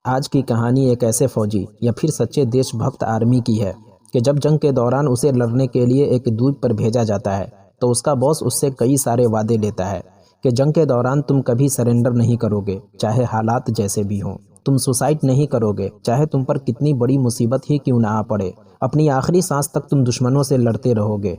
आज की कहानी एक ऐसे फौजी या फिर सच्चे देशभक्त आर्मी की है कि जब जंग के दौरान उसे लड़ने के लिए एक द्वीप पर भेजा जाता है तो उसका बॉस उससे कई सारे वादे लेता है कि जंग के दौरान तुम कभी सरेंडर नहीं करोगे, चाहे हालात जैसे भी हों। तुम सुसाइड नहीं करोगे, चाहे तुम पर कितनी बड़ी मुसीबत ही क्यों ना आ पड़े। अपनी आखिरी सांस तक तुम दुश्मनों से लड़ते रहोगे।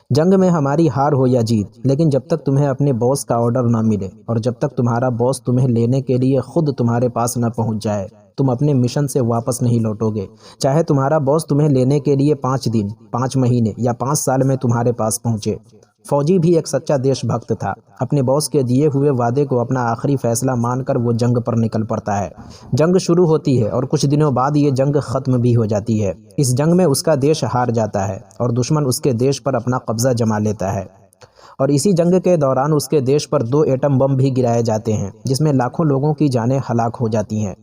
जंग में हमारी हार हो या जीत, लेकिन जब तक तुम्हें अपने बॉस का ऑर्डर ना मिले और जब तक तुम्हारा बॉस तुम्हें लेने के लिए खुद तुम्हारे पास ना पहुंच जाए, तुम अपने मिशन से वापस नहीं लौटोगे। चाहे तुम्हारा बॉस तुम्हें लेने के लिए 5 दिन, 5 महीने या 5 साल में तुम्हारे पास पहुंचे। फौजी भी एक सच्चा देशभक्त था। अपने बॉस के दिए हुए वादे को अपना आखिरी फैसला मानकर वो जंग पर निकल पड़ता है। जंग शुरू होती है और कुछ दिनों बाद ये जंग खत्म भी हो जाती है। इस जंग में उसका देश हार जाता है और दुश्मन उसके देश पर अपना कब्जा जमा लेता है। और इसी जंग के दौरान उसके देश पर 2 एटम बम भी गिराए जाते हैं, जिसमें लाखों लोगों की जानें हलाक हो जाती हैं।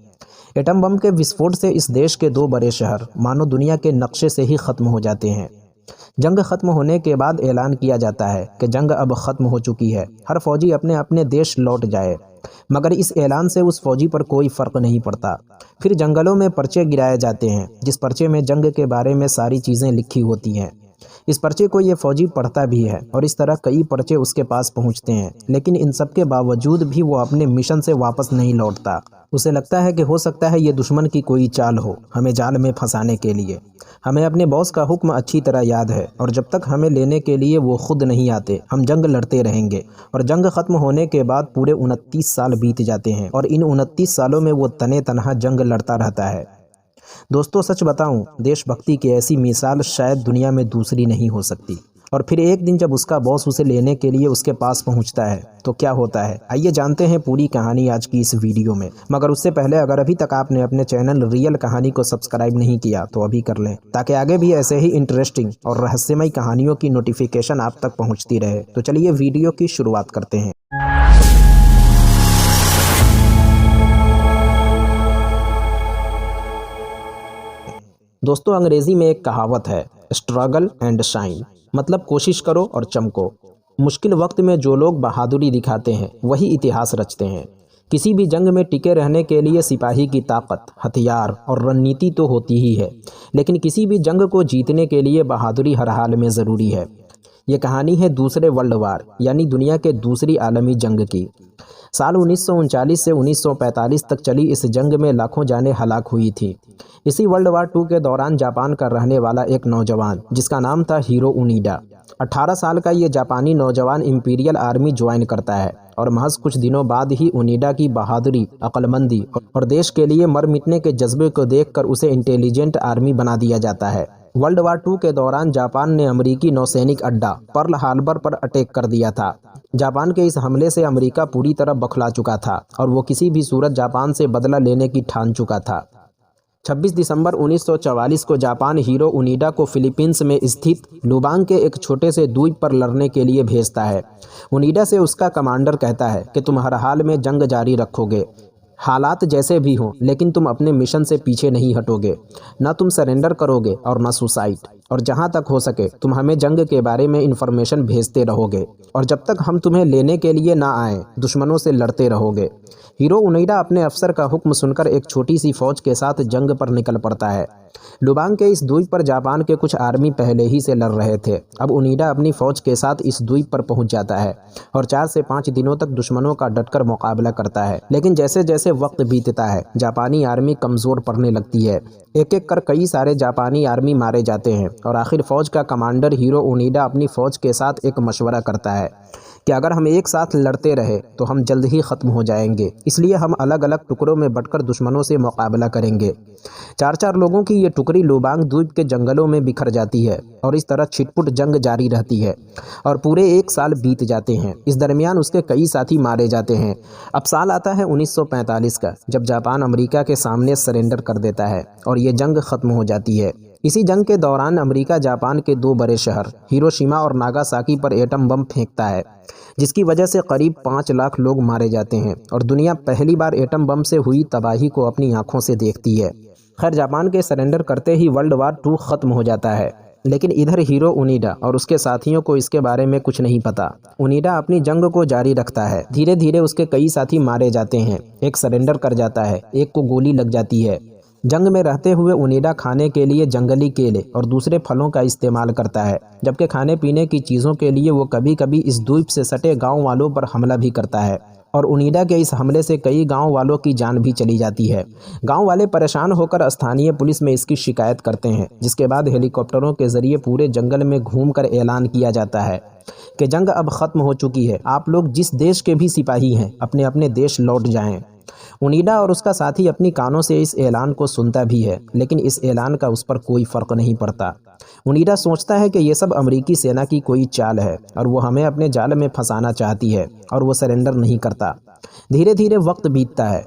एटम बम के विस्फोट से इस देश के 2 बड़े शहर मानो दुनिया के नक्शे से ही खत्म हो जाते हैं। जंग खत्म होने के बाद ऐलान किया जाता है कि जंग अब खत्म हो चुकी है, हर फौजी अपने अपने देश लौट जाए। मगर इस ऐलान से उस फौजी पर कोई फर्क नहीं पड़ता। फिर जंगलों में पर्चे गिराए जाते हैं, जिस पर्चे में जंग के बारे में सारी चीज़ें लिखी होती हैं। इस पर्चे को ये फौजी पढ़ता भी है और इस तरह कई पर्चे उसके पास पहुंचते हैं, लेकिन इन सब के बावजूद भी वो अपने मिशन से वापस नहीं लौटता। उसे लगता है कि हो सकता है ये दुश्मन की कोई चाल हो, हमें जाल में फंसाने के लिए। हमें अपने बॉस का हुक्म अच्छी तरह याद है और जब तक हमें लेने के लिए वो खुद नहीं आते, हम जंग लड़ते रहेंगे। और जंग खत्म होने के बाद पूरे 29 साल बीत जाते हैं और इन 29 सालों में वो तने तनहा जंग लड़ता रहता है। दोस्तों, सच बताऊं, देशभक्ति की ऐसी मिसाल शायद दुनिया में दूसरी नहीं हो सकती। और फिर एक दिन जब उसका बॉस उसे लेने के लिए उसके पास पहुंचता है तो क्या होता है, आइए जानते हैं पूरी कहानी आज की इस वीडियो में। मगर उससे पहले अगर अभी तक आपने अपने चैनल रियल कहानी को सब्सक्राइब नहीं किया तो अभी कर लें, ताकि आगे भी ऐसे ही इंटरेस्टिंग और रहस्यमय कहानियों की नोटिफिकेशन आप तक पहुँचती रहे। तो चलिए वीडियो की शुरुआत करते हैं। दोस्तों, अंग्रेजी में एक कहावत है, स्ट्रगल एंड शाइन, मतलब कोशिश करो और चमको। मुश्किल वक्त में जो लोग बहादुरी दिखाते हैं वही इतिहास रचते हैं। किसी भी जंग में टिके रहने के लिए सिपाही की ताकत, हथियार और रणनीति तो होती ही है, लेकिन किसी भी जंग को जीतने के लिए बहादुरी हर हाल में ज़रूरी है। ये कहानी है दूसरे वर्ल्ड वार यानी दुनिया के दूसरी आलमी जंग की। साल 1939 से 1945 तक चली इस जंग में लाखों जानें हलाक हुई थी। इसी वर्ल्ड वार 2 के दौरान जापान का रहने वाला एक नौजवान, जिसका नाम था हीरो ओनिडा, 18 साल का ये जापानी नौजवान इंपीरियल आर्मी ज्वाइन करता है और महज कुछ दिनों बाद ही ओनिडा की बहादुरी, अक्लमंदी और देश के लिए मर मिटने के जज्बे को देखकर उसे इंटेलिजेंट आर्मी बना दिया जाता है। वर्ल्ड वार 2 के दौरान जापान ने अमेरिकी नौसैनिक अड्डा पर्ल हार्बर पर अटैक कर दिया था। जापान के इस हमले से अमेरिका पूरी तरह बौखला चुका था और वो किसी भी सूरत जापान से बदला लेने की ठान चुका था। 26 दिसंबर 1944 को जापान हीरो ओनिडा को फिलीपींस में स्थित लुबांग के एक छोटे से द्वीप पर लड़ने के लिए भेजता है। ओनिडा से उसका कमांडर कहता है कि तुम हर हाल में जंग जारी रखोगे, हालात जैसे भी हों, लेकिन तुम अपने मिशन से पीछे नहीं हटोगे। ना तुम सरेंडर करोगे और ना सुसाइड। और जहाँ तक हो सके तुम हमें जंग के बारे में इंफॉर्मेशन भेजते रहोगे और जब तक हम तुम्हें लेने के लिए ना आएँ, दुश्मनों से लड़ते रहोगे। हीरो ओनिडा अपने अफसर का हुक्म सुनकर एक छोटी सी फौज के साथ जंग पर निकल पड़ता है। लुबांग के इस द्वीप पर जापान के कुछ आर्मी पहले ही से लड़ रहे थे। अब ओनिडा अपनी फौज के साथ इस द्वीप पर पहुंच जाता है और 4 से 5 दिनों तक दुश्मनों का डटकर मुकाबला करता है। लेकिन जैसे जैसे वक्त बीतता है, जापानी आर्मी कमज़ोर पड़ने लगती है। एक एक कर कई सारे जापानी आर्मी मारे जाते हैं और आखिर फौज का कमांडर हीरो ओनिडा अपनी फौज के साथ एक मशवरा करता है कि अगर हम एक साथ लड़ते रहे तो हम जल्द ही ख़त्म हो जाएंगे, इसलिए हम अलग अलग टुकड़ों में बंटकर दुश्मनों से मुकाबला करेंगे। 4-4 लोगों की ये टुकड़ी लुबांग द्वीप के जंगलों में बिखर जाती है और इस तरह छिटपुट जंग जारी रहती है और पूरे 1 साल बीत जाते हैं। इस दरमियान उसके कई साथी मारे जाते हैं। अब साल आता है 1945 का, जब जापान अमेरिका के सामने सरेंडर कर देता है और ये जंग ख़त्म हो जाती है। इसी जंग के दौरान अमेरिका जापान के 2 बड़े शहर हिरोशिमा और नागासाकी पर एटम बम फेंकता है, जिसकी वजह से करीब 5 लाख लोग मारे जाते हैं और दुनिया पहली बार एटम बम से हुई तबाही को अपनी आंखों से देखती है। खैर, जापान के सरेंडर करते ही वर्ल्ड वार 2 खत्म हो जाता है। लेकिन इधर हीरो ओनिडा और उसके साथियों को इसके बारे में कुछ नहीं पता। ओनिडा अपनी जंग को जारी रखता है। धीरे धीरे उसके कई साथी मारे जाते हैं, एक सरेंडर कर जाता है, एक को गोली लग जाती है। जंग में रहते हुए ओनिडा खाने के लिए जंगली केले और दूसरे फलों का इस्तेमाल करता है, जबकि खाने पीने की चीज़ों के लिए वो कभी कभी इस द्वीप से सटे गांव वालों पर हमला भी करता है। और ओनिडा के इस हमले से कई गांव वालों की जान भी चली जाती है। गांव वाले परेशान होकर स्थानीय पुलिस में इसकी शिकायत करते हैं, जिसके बाद हेलीकॉप्टरों के जरिए पूरे जंगल में घूमकर ऐलान किया जाता है कि जंग अब खत्म हो चुकी है, आप लोग जिस देश के भी सिपाही हैं अपने अपने देश लौट जाएं। ओनिडा और उसका साथी अपनी कानों से इस ऐलान को सुनता भी है, लेकिन इस ऐलान का उस पर कोई फर्क नहीं पड़ता। ओनिडा सोचता है कि ये सब अमेरिकी सेना की कोई चाल है और वो हमें अपने जाल में फंसाना चाहती है, और वो सरेंडर नहीं करता। धीरे धीरे वक्त बीतता है,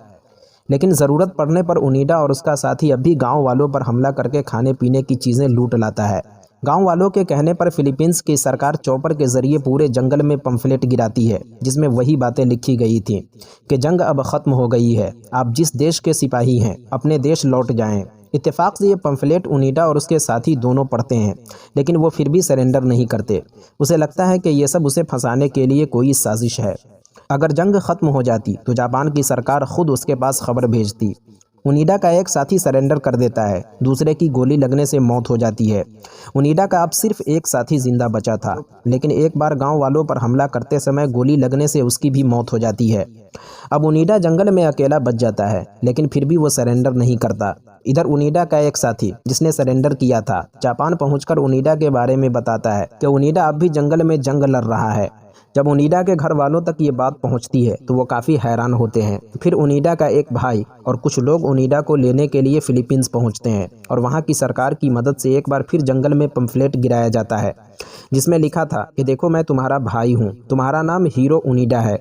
लेकिन ज़रूरत पड़ने पर ओनिडा और उसका साथी अब भी गाँव वालों पर हमला करके खाने पीने की चीज़ें लूट लाता है। गांव वालों के कहने पर फिलीपींस की सरकार चॉपर के जरिए पूरे जंगल में पंफलेट गिराती है, जिसमें वही बातें लिखी गई थी कि जंग अब खत्म हो गई है, आप जिस देश के सिपाही हैं अपने देश लौट जाएं। इत्तेफाक से ये पंफलेट ओनिडा और उसके साथी दोनों पढ़ते हैं, लेकिन वो फिर भी सरेंडर नहीं करते। उसे लगता है कि ये सब उसे फंसाने के लिए कोई साजिश है। अगर जंग खत्म हो जाती तो जापान की सरकार खुद उसके पास खबर भेजती। ओनिडा का एक साथी सरेंडर कर देता है, दूसरे की गोली लगने से मौत हो जाती है। ओनिडा का अब सिर्फ एक साथी जिंदा बचा था, लेकिन एक बार गांव वालों पर हमला करते समय गोली लगने से उसकी भी मौत हो जाती है। अब ओनिडा जंगल में अकेला बच जाता है, लेकिन फिर भी वो सरेंडर नहीं करता। इधर ओनिडा का एक साथी जिसने सरेंडर किया था जापान पहुंचकर ओनिडा के बारे में बताता है कि ओनिडा अब भी जंगल में जंग लड़ रहा है। जब ओनिडा के घर वालों तक ये बात पहुंचती है तो वो काफ़ी हैरान होते हैं। फिर ओनिडा का एक भाई और कुछ लोग ओनिडा को लेने के लिए फिलीपींस पहुंचते हैं, और वहां की सरकार की मदद से एक बार फिर जंगल में पंफलेट गिराया जाता है, जिसमें लिखा था कि देखो मैं तुम्हारा भाई हूँ, तुम्हारा नाम हीरो ओनिडा है,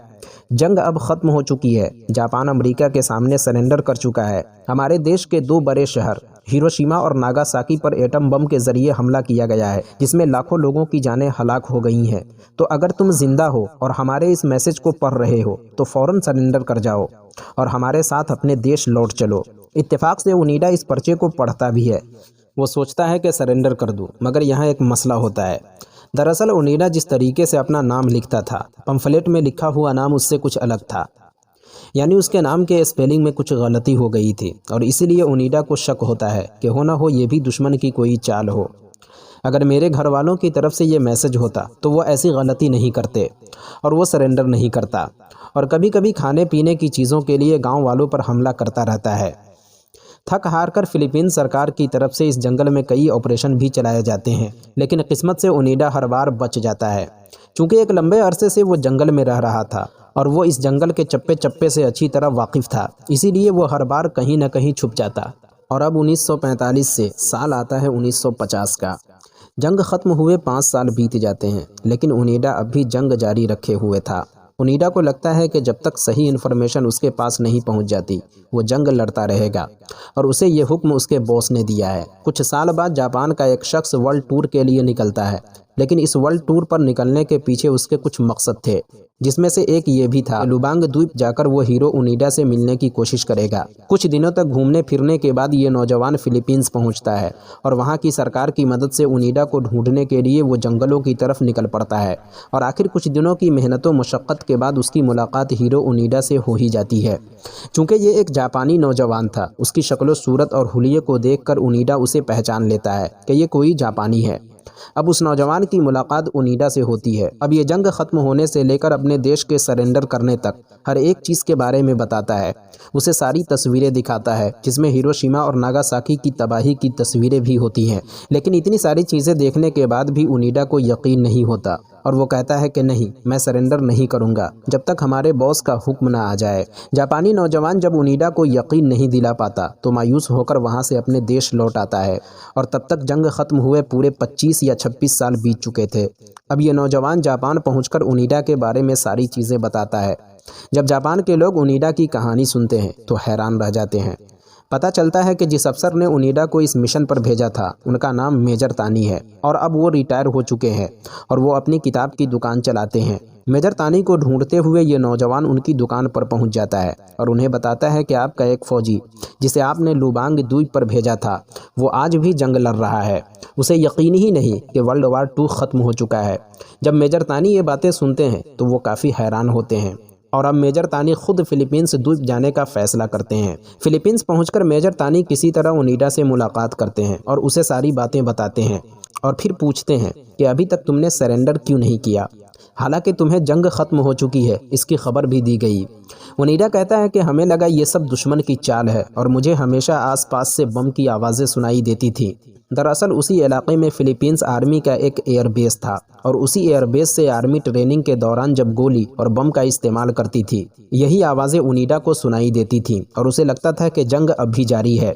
जंग अब खत्म हो चुकी है, जापान अमेरिका के सामने सरेंडर कर चुका है, हमारे देश के 2 बड़े शहर हिरोशिमा और नागासाकी पर एटम बम के जरिए हमला किया गया है, जिसमें लाखों लोगों की जानें हलाक हो गई हैं। तो अगर तुम जिंदा हो और हमारे इस मैसेज को पढ़ रहे हो तो फौरन सरेंडर कर जाओ और हमारे साथ अपने देश लौट चलो। इत्तेफाक से ओनिडा इस पर्चे को पढ़ता भी है। वो सोचता है कि सरेंडर कर दूं, मगर यहाँ एक मसला होता है। दरअसल ओनिडा जिस तरीके से अपना नाम लिखता था, पंफलेट में लिखा हुआ नाम उससे कुछ अलग था, यानी उसके नाम के स्पेलिंग में कुछ गलती हो गई थी, और इसीलिए ओनिडा को शक होता है कि हो ना हो ये भी दुश्मन की कोई चाल हो। अगर मेरे घर वालों की तरफ से ये मैसेज होता तो वो ऐसी गलती नहीं करते और वो सरेंडर नहीं करता, और कभी कभी खाने पीने की चीज़ों के लिए गांव वालों पर हमला करता रहता है। थक हार कर फिलीपीन सरकार की तरफ से इस जंगल में कई ऑपरेशन भी चलाए जाते हैं, लेकिन किस्मत से ओनिडा हर बार बच जाता है। चूँकि एक लंबे अरसे से वो जंगल में रह रहा था और वो इस जंगल के चप्पे चप्पे से अच्छी तरह वाकिफ़ था, इसीलिए वो हर बार कहीं न कहीं छुप जाता। और अब 1945 से साल आता है 1950 का। जंग खत्म हुए 5 साल बीत जाते हैं, लेकिन ओनिडा अब भी जंग जारी रखे हुए था। ओनिडा को लगता है कि जब तक सही इन्फॉर्मेशन उसके पास नहीं पहुंच जाती वो जंग लड़ता रहेगा, और उसे ये हुक्म उसके बॉस ने दिया है। कुछ साल बाद जापान का एक शख्स वर्ल्ड टूर के लिए निकलता है, लेकिन इस वर्ल्ड टूर पर निकलने के पीछे उसके कुछ मकसद थे, जिसमें से एक ये भी था लुबांग द्वीप जाकर वो हीरो ओनिडा से मिलने की कोशिश करेगा। कुछ दिनों तक घूमने फिरने के बाद ये नौजवान फिलीपींस पहुंचता है और वहां की सरकार की मदद से ओनिडा को ढूंढने के लिए वो जंगलों की तरफ निकल पड़ता है, और आखिर कुछ दिनों की मेहनतों मशक्क़त के बाद उसकी मुलाकात हीरो ओनिडा से हो ही जाती है। चूँकि ये एक जापानी नौजवान था, उसकी शक्ल सूरत और हुलिये को देखकर ओनिडा उसे पहचान लेता है कि ये कोई जापानी है। अब उस नौजवान की मुलाकात ओनिडा से होती है। अब ये जंग खत्म होने से लेकर अपने देश के सरेंडर करने तक हर एक चीज़ के बारे में बताता है। उसे सारी तस्वीरें दिखाता है, जिसमें हिरोशिमा और नागासाकी की तबाही की तस्वीरें भी होती हैं। लेकिन इतनी सारी चीज़ें देखने के बाद भी ओनिडा को यकीन नहीं होता, और वो कहता है कि नहीं, मैं सरेंडर नहीं करूँगा जब तक हमारे बॉस का हुक्म ना आ जाए। जापानी नौजवान जब ओनिडा को यकीन नहीं दिला पाता तो मायूस होकर वहाँ से अपने देश लौट आता है, और तब तक जंग खत्म हुए पूरे 25 या 26 साल बीत चुके थे। अब ये नौजवान जापान पहुंचकर ओनिडा के बारे में सारी चीज़ें बताता है। जब जापान के लोग ओनिडा की कहानी सुनते हैं तो हैरान रह जाते हैं। पता चलता है कि जिस अफसर ने ओनिडा को इस मिशन पर भेजा था उनका नाम मेजर तानी है, और अब वो रिटायर हो चुके हैं और वो अपनी किताब की दुकान चलाते हैं। मेजर तानी को ढूंढते हुए ये नौजवान उनकी दुकान पर पहुंच जाता है और उन्हें बताता है कि आपका एक फौजी जिसे आपने लुबांग द्वीप पर भेजा था वो आज भी जंग लड़ रहा है। उसे यकीन ही नहीं कि वर्ल्ड वार 2 ख़त्म हो चुका है। जब मेजर तानी ये बातें सुनते हैं तो वो काफ़ी हैरान होते हैं और अब मेजर तानी खुद फिलीपींस द्वीप जाने का फैसला करते हैं। फिलीपींस पहुंचकर मेजर तानी किसी तरह ओनिडा से मुलाकात करते हैं और उसे सारी बातें बताते हैं और फिर पूछते हैं कि अभी तक तुमने सरेंडर क्यों नहीं किया, हालांकि तुम्हें जंग ख़त्म हो चुकी है, इसकी खबर भी दी गई। ओनिडा कहता है कि हमें लगा ये सब दुश्मन की चाल है और मुझे हमेशा आसपास से बम की आवाज़ें सुनाई देती थी। दरअसल उसी इलाके में फिलीपींस आर्मी का एक एयरबेस था और उसी एयरबेस से आर्मी ट्रेनिंग के दौरान जब गोली और बम का इस्तेमाल करती थी यही आवाज़ें ओनिडा को सुनाई देती थीं और उसे लगता था कि जंग अब भी जारी है।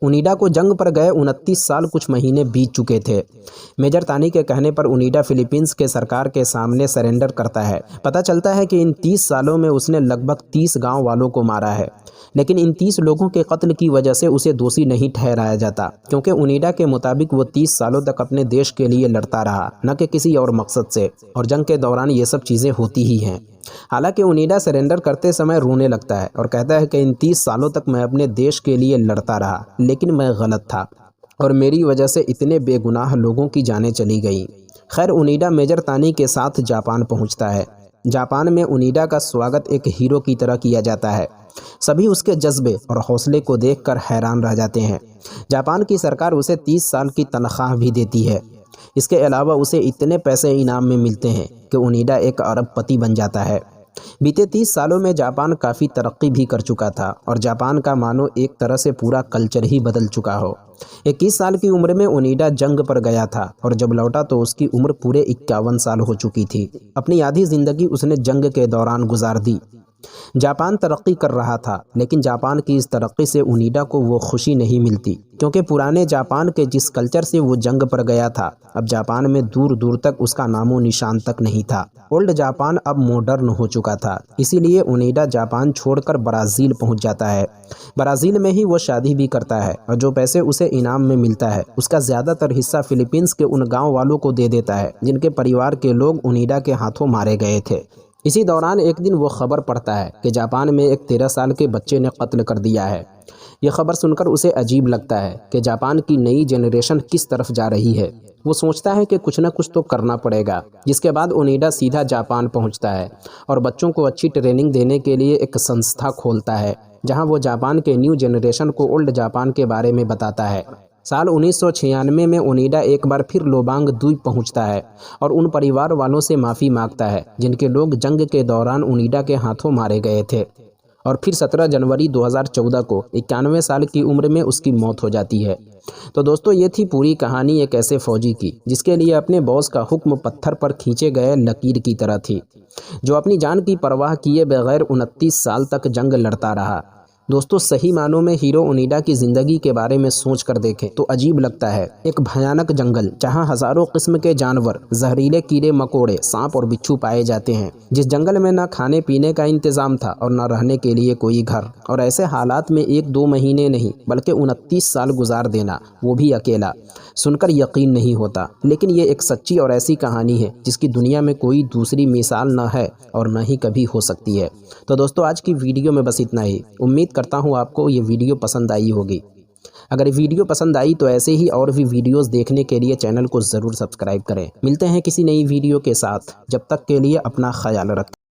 ओनिडा को जंग पर गए 29 साल कुछ महीने बीत चुके थे। मेजर तानी के कहने पर ओनिडा फिलीपींस के सरकार के सामने सरेंडर करता है। पता चलता है कि इन 30 सालों में उसने लगभग 30 गांव वालों को मारा है, लेकिन इन 30 लोगों के कत्ल की वजह से उसे दोषी नहीं ठहराया जाता, क्योंकि ओनिडा के मुताबिक वो 30 सालों तक अपने देश के लिए लड़ता रहा, न कि किसी और मकसद से, और जंग के दौरान ये सब चीज़ें होती ही हैं। हालांकि ओनिडा सरेंडर करते समय रोने लगता है और कहता है कि इन 30 सालों तक मैं अपने देश के लिए लड़ता रहा, लेकिन मैं गलत था और मेरी वजह से इतने बेगुनाह लोगों की जानें चली गई। खैर, ओनिडा मेजर तानी के साथ जापान पहुंचता है। जापान में ओनिडा का स्वागत एक हीरो की तरह किया जाता है। सभी उसके जज्बे और हौसले को देखकर हैरान रह जाते हैं। जापान की सरकार उसे 30 साल की तनख्वाह भी देती है। इसके अलावा उसे इतने पैसे इनाम में मिलते हैं कि ओनिडा एक अरबपति बन जाता है। बीते 30 सालों में जापान काफ़ी तरक्की भी कर चुका था और जापान का मानो एक तरह से पूरा कल्चर ही बदल चुका हो। 21 साल की उम्र में ओनिडा जंग पर गया था और जब लौटा तो उसकी उम्र पूरे 51 साल हो चुकी थी। अपनी आधी ज़िंदगी उसने जंग के दौरान गुजार दी। जापान तरक्की कर रहा था, लेकिन जापान की इस तरक्की से ओनिडा को वो खुशी नहीं मिलती, क्योंकि पुराने जापान के जिस कल्चर से वो जंग पर गया था अब जापान में दूर दूर तक उसका नामो निशान तक नहीं था। ओल्ड जापान अब मॉडर्न हो चुका था, इसीलिए ओनिडा जापान छोड़कर ब्राज़ील पहुंच जाता है। ब्राज़ील में ही वो शादी भी करता है और जो पैसे उसे इनाम में मिलता है उसका ज़्यादातर हिस्सा फिलीपींस के उन गाँव वालों को दे देता है जिनके परिवार के लोग ओनिडा के हाथों मारे गए थे। इसी दौरान एक दिन वो खबर पढ़ता है कि जापान में एक 13 साल के बच्चे ने कत्ल कर दिया है। यह खबर सुनकर उसे अजीब लगता है कि जापान की नई जनरेशन किस तरफ जा रही है। वो सोचता है कि कुछ न कुछ तो करना पड़ेगा, जिसके बाद ओनिडा सीधा जापान पहुंचता है और बच्चों को अच्छी ट्रेनिंग देने के लिए एक संस्था खोलता है, जहां वो जापान के न्यू जनरेशन को ओल्ड जापान के बारे में बताता है। साल 1996 में ओनिडा एक बार फिर लोबांग द्वीप पहुंचता है और उन परिवार वालों से माफ़ी मांगता है जिनके लोग जंग के दौरान ओनिडा के हाथों मारे गए थे। और फिर 17 जनवरी 2014 को 91 साल की उम्र में उसकी मौत हो जाती है। तो दोस्तों, ये थी पूरी कहानी एक ऐसे फौजी की जिसके लिए अपने बॉस का हुक्म पत्थर पर खींचे गए लकीर की तरह थी, जो अपनी जान की परवाह किए बगैर 29 साल तक जंग लड़ता रहा। दोस्तों, सही मानों में हीरो ओनिडा की ज़िंदगी के बारे में सोच कर देखें तो अजीब लगता है। एक भयानक जंगल जहां हज़ारों किस्म के जानवर, जहरीले कीड़े मकोड़े, सांप और बिच्छू पाए जाते हैं, जिस जंगल में ना खाने पीने का इंतज़ाम था और ना रहने के लिए कोई घर, और ऐसे हालात में 1-2 महीने नहीं बल्कि 29 साल गुजार देना, वो भी अकेला, सुनकर यकीन नहीं होता। लेकिन ये एक सच्ची और ऐसी कहानी है जिसकी दुनिया में कोई दूसरी मिसाल न है और न ही कभी हो सकती है। तो दोस्तों, आज की वीडियो में बस इतना ही। उम्मीद करता हूँ आपको ये वीडियो पसंद आई होगी। अगर ये वीडियो पसंद आई तो ऐसे ही और भी वीडियोस देखने के लिए चैनल को ज़रूर सब्सक्राइब करें। मिलते हैं किसी नई वीडियो के साथ, जब तक के लिए अपना ख्याल रखें।